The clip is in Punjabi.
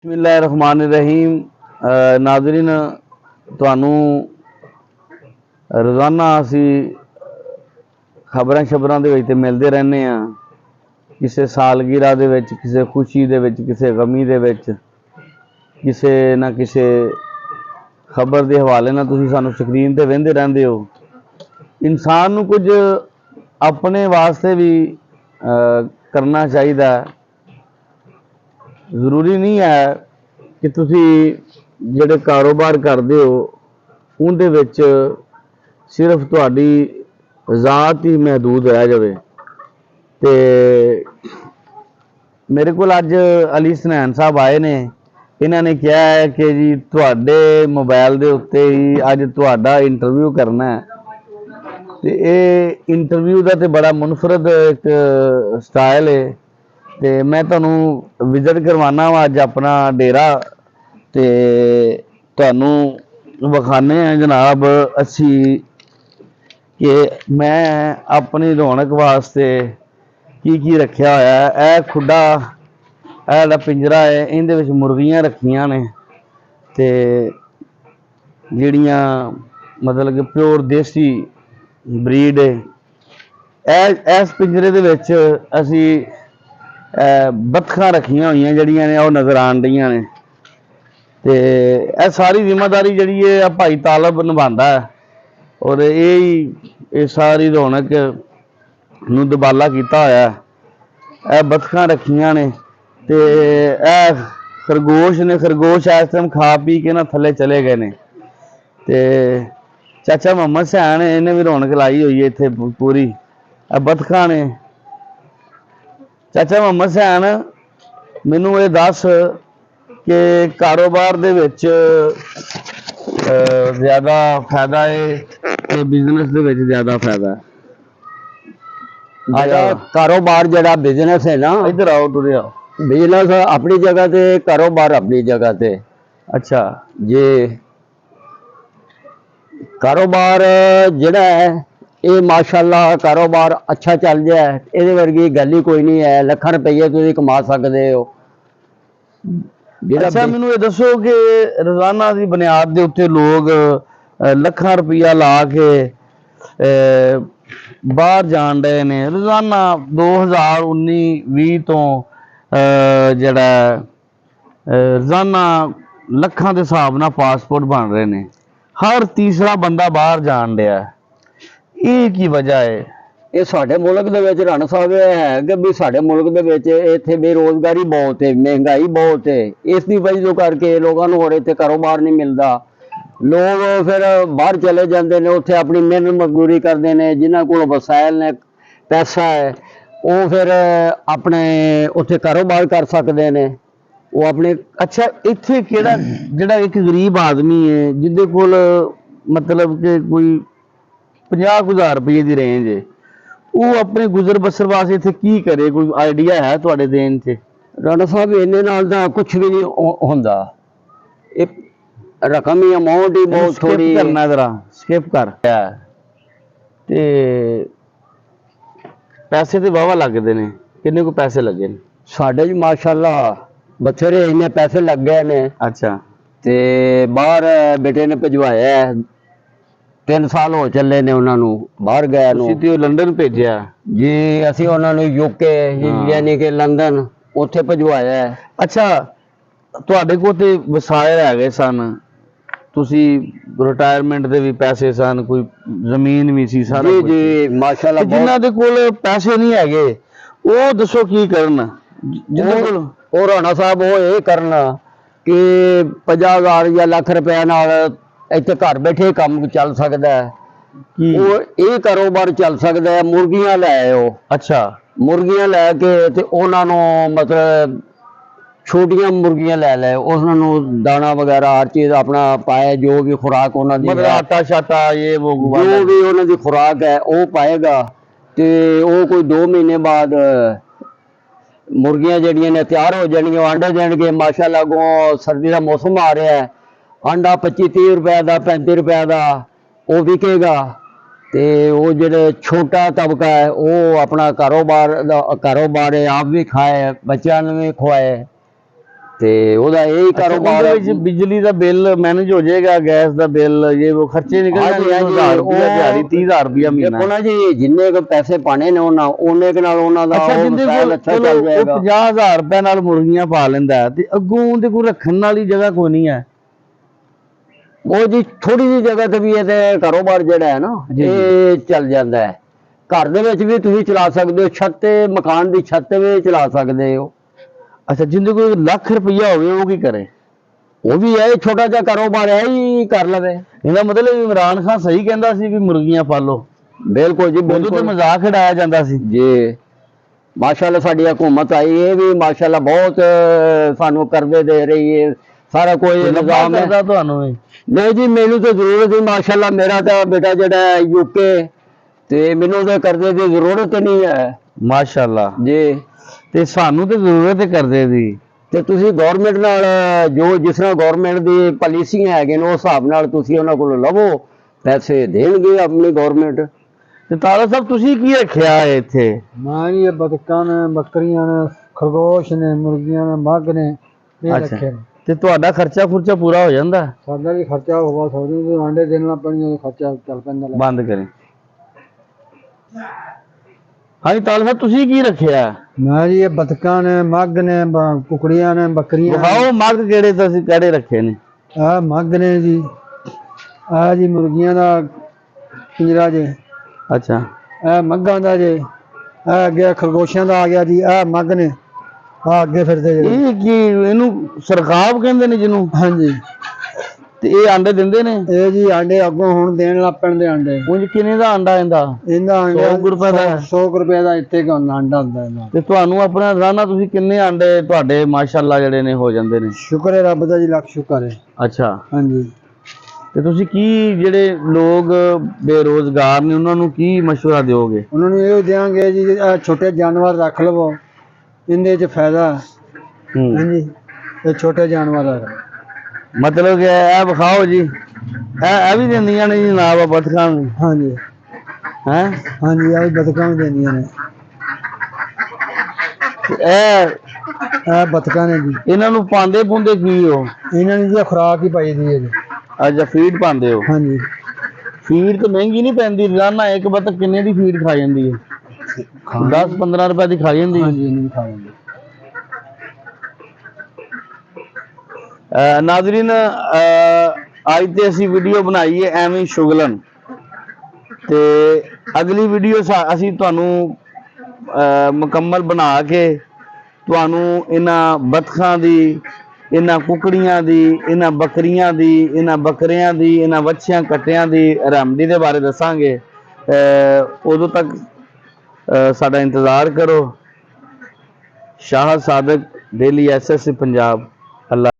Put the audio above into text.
बिस्मिल्लाहिर्रहमानिर्रहीम। नाज़रीन, ਤੁਹਾਨੂੰ रोज़ाना असी खबरां शबरां दे विच ते मिलते रहने आ। किसी सालगिरह दे विच, किसी खुशी दे विच, किसी गमी दे विच, किसी ना किसी खबर के हवाले नाल तुसीं सानूं स्क्रीन ते वेंदे रहंदे हो। इंसान नूं कुछ अपने वास्ते भी करना चाहिए। ਜ਼ਰੂਰੀ ਨਹੀਂ ਹੈ ਕਿ ਤੁਸੀਂ ਜਿਹੜੇ ਕਾਰੋਬਾਰ ਕਰਦੇ ਹੋ ਉਹਦੇ ਵਿੱਚ ਸਿਰਫ ਤੁਹਾਡੀ ਜ਼ਾਤ ਹੀ ਮਹਦੂਦ ਰਹਿ ਜਾਵੇ। ਤੇ ਮੇਰੇ ਕੋਲ ਅੱਜ ਅਲੀ ਸਨੈਨ ਸਾਹਿਬ ਆਏ ਨੇ। ਇਹਨਾਂ ਨੇ ਕਿਹਾ ਹੈ ਕਿ ਜੀ ਤੁਹਾਡੇ ਮੋਬਾਈਲ ਦੇ ਉੱਤੇ ਹੀ ਅੱਜ ਤੁਹਾਡਾ ਇੰਟਰਵਿਊ ਕਰਨਾ ਹੈ। ਤੇ ਇਹ ਇੰਟਰਵਿਊ ਦਾ ਤੇ ਬੜਾ ਮੁਨਫਰਦ ਇੱਕ ਸਟਾਈਲ ਹੈ। ਤੇ मैं ਤੁਹਾਨੂੰ ਵਿਜ਼ਿਟ ਕਰਵਾਉਣਾ ਵਾ ਅੱਜ ਆਪਣਾ ਡੇਰਾ ਤੇ ਤੁਹਾਨੂੰ ਵਿਖਾਣੇ ਆ ਜਨਾਬ ਅਸੀਂ ਕਿ मैं अपनी रौनक वास्ते की रखा होया है। यह खुडा यह पिंजरा है, इहदे विच मुर्गियां रखियां ने ते जिहड़ियां मतलब कि प्योर देसी ब्रीड है। इस पिंजरे दे विच असी बत्खा रखिया हुई जड़ियां ने वो नज़र आन रही ने। तो यह सारी जिम्मेदारी जी है भाई तालब निभाता है और ये सारी रौनक नूं दुबाला किया होया। यह बत्खा रखिया ने तो यह खरगोश ने, खरगोश इस टाइम खा पी के ना थले चले गए ने। तो चाचा मोहम्मद सैन इन्हें भी रौनक लाई हुई है इत्थे पूरी। बत्खा ने चाचा मोहम्मद सैन मैनू ये दस कि कारोबार दे विच ज़्यादा फायदा है कि बिजनेस दे विच ज़्यादा फायदा है? कारोबार जड़ा बिजनेस है ना, इधर आओ, टुरे आओ। बिजनेस अपनी जगह ते, कारोबार अपनी जगह ते। अच्छा जे कारोबार जड़ा है ये माशाअल्लाह कारोबार अच्छा चल जाए ये वर्गी गल ही कोई नहीं है। लखां रुपये तुसीं कमा सकते हो। अच्छा मैनू ये दसो कि रोजाना की बुनियाद के उत्ते लोग लखां रुपया ला के बाहर जान रहे ने रोजाना 2019-20 तो जड़ा रोजाना लखां के हिसाब नाल पासपोर्ट बन रहे ने। हर तीसरा बंदा बाहर जान रहा है। ये की वजह है? ये साडे मुल्क दे विच राणा साहब है कि भी साडे मुल्क दे विच इत्थे बेरोजगारी बहुत है, महंगाई बहुत है। इसकी वजह करके लोगों को और इत्थे कारोबार नहीं मिलता। लोग फिर बाहर चले जाते हैं, उत्थे अपनी मेहनत मजदूरी करते हैं। जिन्होंने कोल वसाइल ने, पैसा है, वो फिर अपने उत्थे कारोबार कर सकते हैं वो अपने। अच्छा इत्थे केड़ा जिहड़ा एक गरीब आदमी है जिहदे कोल मतलब कि कोई 50,000 रुपये की रेंज है, वो अपने गुजर बसर वास्ते इत्थे की करे? कोई आइडिया है तुहाडे देन च? राणा साहब इन्ने नाल तां कुछ भी नहीं होंदा। एक रकम ही अमाउंट ही बहुत थोड़ी करना, जरा स्किप कर। ते पैसे तो वाहवा लगते हैं, किन्ने को पैसे लगे ने? साढ़े जी माशाअल्लाह बथेरे इन्ने पैसे लग गए ने। अच्छा ते बाहर बेटे ने भिजवाया है, 3 साल हो चले ने उन्होंने बाहर गए तो लंदन भेजा जी। असी उन्होंने यूके यानी कि लंदन उत्थे भिजवाया है। अच्छा तुहाडे कोल ते वसाइल हैगे सन, तुसी रिटायरमेंट दे भी पैसे सन, कोई जमीन भी सी, सारा जी जी माशाअल्लाह। जिन्हां दे कोल पैसे नहीं हैगे वो दसो की करन? जिन्हां राणा साहब वो ये करना कि 50,000 या लाख रुपया नाल इत्थे घर बैठे काम चल सकता है। वो ये कारोबार चल सकता है। मुर्गियां लै आओ। अच्छा मुर्गियां लैके ते उन्हां नूं मतलब छोटियां मुर्गियां लै लै, उन्होंने दाना वगैरह हर चीज़ अपना पाए, जो भी खुराक उन्होंने मतलब आटा शाटा ये वो जो भी उन्होंने खुराक है वो पाएगा। तो वो कोई 2 महीने बाद मुर्गियां जड़ियां ने तैयार हो जाएंगे, अंडे देंगे माशाअल्लाह। अगों सर्दी का मौसम आ रहा है, अंडा 25-30 रुपए का, 35 रुपए का वो बिकेगा। तो वो जो छोटा तबका है वो अपना कारोबार है, आप भी खाए, बच्चों ने भी खुआए। ਤੇ ਉਹਦਾ ਇਹ ਕਾਰੋਬਾਰ ਉਹਦੇ ਵਿੱਚ ਬਿਜਲੀ ਦਾ ਬਿੱਲ ਮੈਨੇਜ ਹੋ ਜਾਏਗਾ, ਗੈਸ ਦਾ ਬਿੱਲ, ਇਹ ਉਹ ਖਰਚੇ ਨਿਕਲ ਹਾਂਜੀ, ਜਾਣਗੇ। ਹਾਂਜੀ, 1000 ਰੁਪਇਆ ਦਿਹਾੜੀ, 30,000 ਰੁਪਇਆ ਮਹੀਨਾ। ਦੇਖੋ ਨਾ ਜੀ, ਜਿੰਨੇ ਕੁ ਪੈਸੇ ਪਾਣੇ ਨੇ ਉਹਨਾਂ ਉਹਨੇ ਕੁ ਨਾਲ ਉਹਨਾਂ ਦਾ ਅੱਛਾ, ਉਹ ਜਿੰਦੇ ਵਸੈਲ ਕੋਲ ਅੱਛਾ ਚਲੋ ਚੱਲ ਉਹ ਜਾਏਗਾ। 50,000 ਰੁਪਏ ਨਾਲ ਮੁਰਗੀਆਂ ਪਾ ਲੈਂਦਾ ਹੈ, ਤੇ ਅੱਗੋਂ ਉਹਦੇ ਕੋਲ ਰੱਖਣ ਵਾਲੀ ਜਗ੍ਹਾ ਕੋਈ ਨਹੀਂ ਹੈ। ਉਹ ਜੀ ਥੋੜੀ ਜਿਹੀ ਜਗ੍ਹਾ ਤੇ ਵੀ ਇਹਦੇ ਕਾਰੋਬਾਰ ਜਿਹੜਾ ਹੈ ਨਾ ਜੀ, ਇਹ ਚੱਲ ਜਾਂਦਾ ਹੈ। ਘਰ ਦੇ ਵਿੱਚ ਵੀ ਤੁਸੀਂ ਚਲਾ ਸਕਦੇ ਹੋ, ਛੱਤ ਤੇ, ਮਕਾਨ ਦੀ ਛੱਤ ਤੇ ਵੀ ਚਲਾ ਸਕਦੇ ਹੋ। ਅੱਛਾ, ਜਿੰਦੇ ਕੋਲ ਲੱਖ ਰੁਪਇਆ ਹੋਵੇ ਉਹ ਕੀ ਕਰੇ? ਉਹ ਵੀ ਇਹ ਛੋਟਾ ਜਿਹਾ ਕਾਰੋਬਾਰ ਹੈ ਹੀ ਕਰ ਲਵੇ। ਇਹਦਾ ਮਤਲਬ ਇਮਰਾਨ ਖਾਨ ਸਹੀ ਕਹਿੰਦਾ ਸੀ ਵੀ ਮੁਰਗੀਆਂ ਪਾਲੋ। ਬਿਲਕੁਲ ਜੀ, ਉਦੋਂ ਤੇ ਬਿਲਕੁਲ ਮਜ਼ਾਕ ਉਡਾਇਆ ਜਾਂਦਾ ਸੀ। ਜੀ। ਮਾਸ਼ਾਅੱਲਾ ਸਾਡੀ ਹਕੂਮਤ ਆਈ, ਇਹ ਵੀ ਮਾਸ਼ਾਅੱਲਾ ਬਹੁਤ ਸਾਨੂੰ ਕਰਦੇ ਦੇ ਰਹੀ ਹੈ। ਸਾਰਾ ਕੋਈ ਨਿਜ਼ਾਮ ਹੈ। ਕਰਦਾ ਤੁਹਾਨੂੰ ਵੀ? ਨਹੀਂ ਜੀ, ਮੈਨੂੰ ਤਾਂ ਜ਼ਰੂਰਤ ਹੈ ਮਾਸ਼ਾਅੱਲਾ। ਮੇਰਾ ਤਾਂ ਬੇਟਾ ਜਿਹੜਾ ਹੈ UK, ਤੇ ਮੈਨੂੰ ਤਾਂ ਕਰਜ਼ੇ ਦੀ ਜ਼ਰੂਰਤ ਨਹੀਂ ਹੈ। ਮਾਸ਼ਾਅੱਲਾ ਜੀ। ਤੇ ਸਾਨੂੰ ਤੇ ਜ਼ਰੂਰਤ ਹੈ ਕਰਜ਼ੇ ਦੀ। ਤੇ ਤੁਸੀਂ ਗਵਰਨਮੈਂਟ ਨਾਲ ਜੋ ਜਿਸ ਤਰ੍ਹਾਂ ਗਵਰਨਮੈਂਟ ਦੀ ਪਾਲਿਸੀਆਂ ਹੈਗੇ ਨੇ ਉਸ ਹਿਸਾਬ ਨਾਲ ਤੁਸੀਂ ਉਹਨਾਂ ਕੋਲੋਂ ਲਵੋ, ਪੈਸੇ ਦੇਣਗੇ ਆਪਣੀ ਗਵਰਨਮੈਂਟ। ਤੇ ਤਾਲਾ ਸਾਹਿਬ ਤੁਸੀਂ ਕੀ ਰੱਖਿਆ ਹੈ ਇੱਥੇ? ਮੈਂ ਜੀ ਇਹ ਬਤਕਾਂ ਨੇ, ਬੱਕਰੀਆਂ ਨੇ, ਖਰਗੋਸ਼ ਨੇ, ਮੁਰਗੀਆਂ ਨੇ, ਮੱਝ ਨੇ, ਇਹ ਅੱਛਾ। ਰੱਖੇ ਨੇ। ਤੇ ਤੁਹਾਡਾ ਖਰਚਾ ਖੁਰਚਾ ਪੂਰਾ ਹੋ ਜਾਂਦਾ? ਸਾਡਾ ਵੀ ਖਰਚਾ ਹੋਗਾ, ਸੌਦੇ ਦੇ ਆਂਡੇ ਦੇਣ ਲੱਗ ਪੈਣਗੇ, ਖਰਚਾ ਚੱਲ ਪੈਂਦਾ। ਬੰਦ ਕਰੇ। ਹਾਂਜੀ ਤਾਲਾ ਸਾਹਿਬ ਤੁਸੀਂ ਕੀ ਰੱਖਿਆ? ਮੈਂ ਜੀ ਇਹ ਬਤਕਾਂ ਨੇ, ਮੱਝ ਨੇ, ਕੁਕੜੀਆਂ ਨੇ, ਬੱਕਰੀਆਂ ਨੇ। ਵਿਖਾਓ ਮੱਗ ਕਿਹੜੇ ਤੁਸੀਂ ਕਿਹੜੇ ਰੱਖੇ ਨੇ? ਆਹ ਮੱਝ ਨੇ ਜੀ, ਆਹ ਜੀ ਮੁਰਗੀਆਂ ਦਾ ਪਿੰਜਰਾ ਜੇ, ਅੱਛਾ, ਇਹ ਮੱਝਾਂ ਦਾ ਜੇ, ਇਹ ਅੱਗੇ ਖਰਗੋਸ਼ਾਂ ਦਾ ਆ ਗਿਆ ਜੀ, ਇਹ ਮੱਝ ਨੇ, ਆਹ ਅੱਗੇ ਫਿਰਦੇ ਜਿਹੜੇ। ਇਹ ਕੀ ਇਹਨੂੰ ਸਰਕਾਬ ਕਹਿੰਦੇ ਨੇ ਜਿਹਨੂੰ? ਹਾਂਜੀ। ਤੇ ਇਹ ਆਂਡੇ ਦਿੰਦੇ ਨੇ? ਇਹ ਜੀ ਆਂਡੇ ਅੱਗੋਂ ਹੁਣ ਦੇਣ ਲੱਗ ਪੈਣ ਦੇ ਆਂਡੇ। ਉਂਝ ਕਿੰਨੇ ਦਾ ਆਂਡਾ ਇਹਦਾ? ਇਹਦਾ ਆਂਡਾ 100 ਰੁਪਏ ਦਾ? 100 ਰੁਪਏ ਦਾ ਇੱਥੇ ਕੋ ਆਂਡਾ ਹੁੰਦਾ ਇਹਦਾ। ਤੇ ਤੁਹਾਨੂੰ ਆਪਣਾ ਰਾਣਾ ਤੁਸੀਂ ਕਿੰਨੇ ਆਂਡੇ ਤੁਹਾਡੇ ਮਾਸ਼ਾਅੱਲਾ ਜਿਹੜੇ ਨੇ ਹੋ ਜਾਂਦੇ ਨੇ? ਸ਼ੁਕਰ ਹੈ ਰੱਬ ਦਾ ਜੀ, ਲੱਖ ਸ਼ੁਕਰ ਹੈ। ਅੱਛਾ। ਹਾਂਜੀ। ਤੇ ਤੁਸੀਂ ਕੀ ਜਿਹੜੇ ਲੋਕ ਬੇਰੋਜ਼ਗਾਰ ਨੇ ਉਹਨਾਂ ਨੂੰ ਕੀ ਮਸ਼ਵਰਾ ਦਿਓਗੇ? ਉਹਨਾਂ ਨੂੰ ਇਹ ਦਿਆਂਗੇ ਜੀ, ਇਹ ਛੋਟੇ ਜਾਨਵਰ ਰੱਖ ਲਵੋ, ਇਹਦੇ 'ਚ ਫਾਇਦਾ। ਹਾਂਜੀ, ਇਹ ਛੋਟੇ ਜਾਨਵਰ ਹੈ। ਮਤਲਬ ਕਿ ਇਹ ਵਿਖਾਓ ਜੀ, ਇਹ ਵੀ ਦਿੰਦੀਆਂ ਨੇ ਜੀ ਜਨਾਬ ਬਤਖਾਂ ਵੀ? ਹਾਂਜੀ ਹੈ? ਹਾਂਜੀ, ਇਹ ਵੀ ਬਤਕਾਂ ਵੀ ਦਿੰਦੀਆਂ ਨੇ। ਇਹ ਬਤਕਾਂ ਨੇ ਜੀ। ਇਹਨਾਂ ਨੂੰ ਪਾਉਂਦੇ ਪੁੰਦੇ ਕੀ ਹੋ? ਇਹਨਾਂ ਨੂੰ ਜੀ ਖੁਰਾਕ ਹੀ ਪਾਈ ਦੀ ਹੈ ਜੀ। ਅੱਛਾ, ਫੀਡ ਪਾਉਂਦੇ ਹੋ? ਹਾਂਜੀ। ਫੀਡ ਤਾਂ ਮਹਿੰਗੀ ਨਹੀਂ ਪੈਂਦੀ? ਰੋਜ਼ਾਨਾ ਇੱਕ ਬਤਖ ਕਿੰਨੇ ਦੀ ਫੀਡ ਖਾ ਜਾਂਦੀ ਹੈ? 10-15 ਰੁਪਏ ਦੀ ਖਾ ਜਾਂਦੀ ਹੈ? ਹਾਂਜੀ, ਇਹਨੂੰ ਵੀ ਖਾ ਜਾਂਦੇ। ਨਾਜ਼ਰੀਨ, ਅੱਜ ਤੇ ਅਸੀਂ ਵੀਡੀਓ ਬਣਾਈ ਹੈ ਐਵੇਂ ਸ਼ੁਗਲਨ, ਤੇ ਅਗਲੀ ਵੀਡੀਓ ਅਸੀਂ ਤੁਹਾਨੂੰ ਮੁਕੰਮਲ ਬਣਾ ਕੇ ਤੁਹਾਨੂੰ ਇਹਨਾਂ ਬਤਖਾਂ ਦੀ, ਇਹਨਾਂ ਕੁਕੜੀਆਂ ਦੀ, ਇਹਨਾਂ ਬੱਕਰੀਆਂ ਦੀ, ਇਹਨਾਂ ਬੱਕਰਿਆਂ ਦੀ, ਇਹਨਾਂ ਵੱਛਿਆਂ ਕੱਟਿਆਂ ਦੀ ਰਹਿਮਦੀ ਦੇ ਬਾਰੇ ਦੱਸਾਂਗੇ। ਉਦੋਂ ਤੱਕ ਸਾਡਾ ਇੰਤਜ਼ਾਰ ਕਰੋ। ਸ਼ਾਹ ਸਾਦਕ, ਡੇਲੀ SSC ਪੰਜਾਬ। ਅੱਲਾ।